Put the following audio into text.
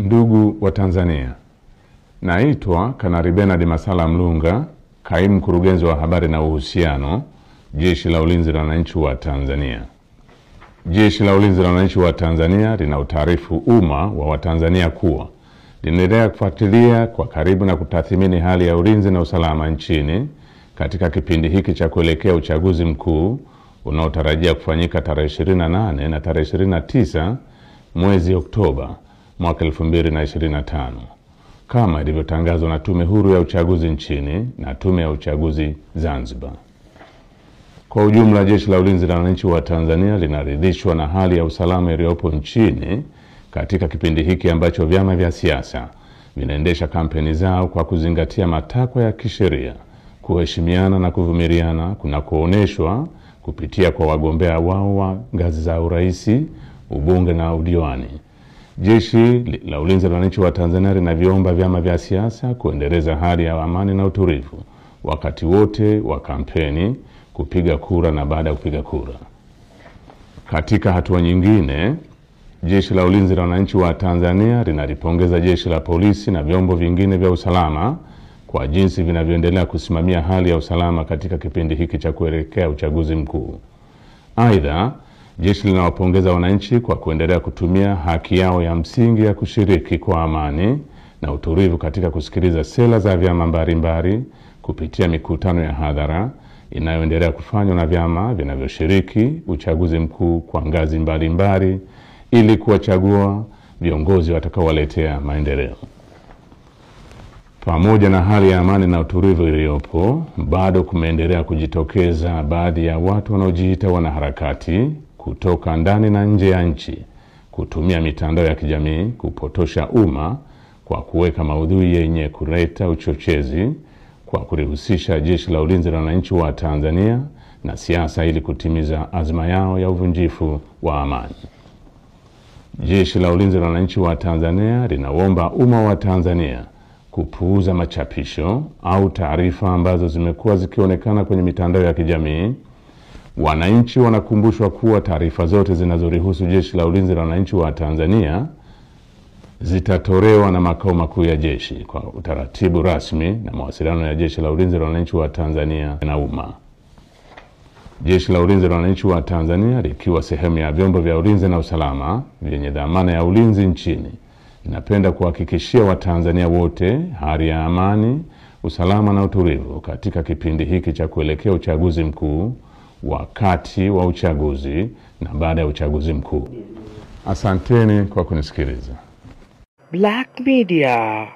Ndugu wa Tanzania, naitwa Kanali Bernard Masala Mlunga, kaimu mkurugenzi wa habari na uhusiano, Jeshi la Ulinzi la Wananchi wa Tanzania. Jeshi la Ulinzi la Wananchi wa Tanzania linautaarifu umma wa Watanzania kuwa linaendelea kufuatilia kwa karibu na kutathmini hali ya ulinzi na usalama nchini katika kipindi hiki cha kuelekea uchaguzi mkuu unaotarajia kufanyika tarehe 28 na tarehe 29 mwezi Oktoba mwaka 2025 kama ilivyotangazwa na Tume Huru ya Uchaguzi nchini na Tume ya Uchaguzi Zanzibar. Kwa ujumla, Jeshi la Ulinzi la Wananchi wa Tanzania linaridhishwa na hali ya usalama iliyopo nchini katika kipindi hiki ambacho vyama vya siasa vinaendesha kampeni zao kwa kuzingatia matakwa ya kisheria, kuheshimiana na kuvumiliana kunakooneshwa kupitia kwa wagombea wao wa ngazi za urais, ubunge na udiwani. Jeshi la Ulinzi la Wananchi wa Tanzania linaviomba vyama vya siasa kuendeleza hali ya amani na utulivu wakati wote wa kampeni, kupiga kura na baada ya kupiga kura. Katika hatua nyingine, Jeshi la Ulinzi la Wananchi wa Tanzania linalipongeza Jeshi la Polisi na vyombo vingine vya usalama kwa jinsi vinavyoendelea kusimamia hali ya usalama katika kipindi hiki cha kuelekea uchaguzi mkuu. Aidha, jeshi linawapongeza wananchi kwa kuendelea kutumia haki yao ya msingi ya kushiriki kwa amani na utulivu katika kusikiliza sera za vyama mbalimbali kupitia mikutano ya hadhara inayoendelea kufanywa na vyama vinavyoshiriki uchaguzi mkuu kwa ngazi mbalimbali ili kuwachagua viongozi watakaowaletea maendeleo. Pamoja na hali ya amani na utulivu iliyopo, bado kumeendelea kujitokeza baadhi ya watu wanaojiita wanaharakati kutoka ndani na nje ya nchi kutumia mitandao ya kijamii kupotosha umma kwa kuweka maudhui yenye kuleta uchochezi kwa kulihusisha Jeshi la Ulinzi la Wananchi wa Tanzania na siasa ili kutimiza azma yao ya uvunjifu wa amani. Jeshi la Ulinzi la Wananchi wa Tanzania linaomba umma wa Tanzania kupuuza machapisho au taarifa ambazo zimekuwa zikionekana kwenye mitandao ya kijamii. Wananchi wanakumbushwa kuwa taarifa zote zinazorihusu Jeshi la Ulinzi la Wananchi wa Tanzania zitatolewa na makao makuu ya jeshi kwa utaratibu rasmi na mawasiliano ya Jeshi la Ulinzi la Wananchi wa Tanzania na umma. Jeshi la Ulinzi la Wananchi wa Tanzania likiwa sehemu ya vyombo vya ulinzi na usalama vyenye dhamana ya ulinzi nchini, ninapenda kuhakikishia Watanzania wote hali ya amani, usalama na utulivu katika kipindi hiki cha kuelekea uchaguzi mkuu, wakati wa uchaguzi na baada ya uchaguzi mkuu. Asanteni kwa kunisikiliza. Black Media.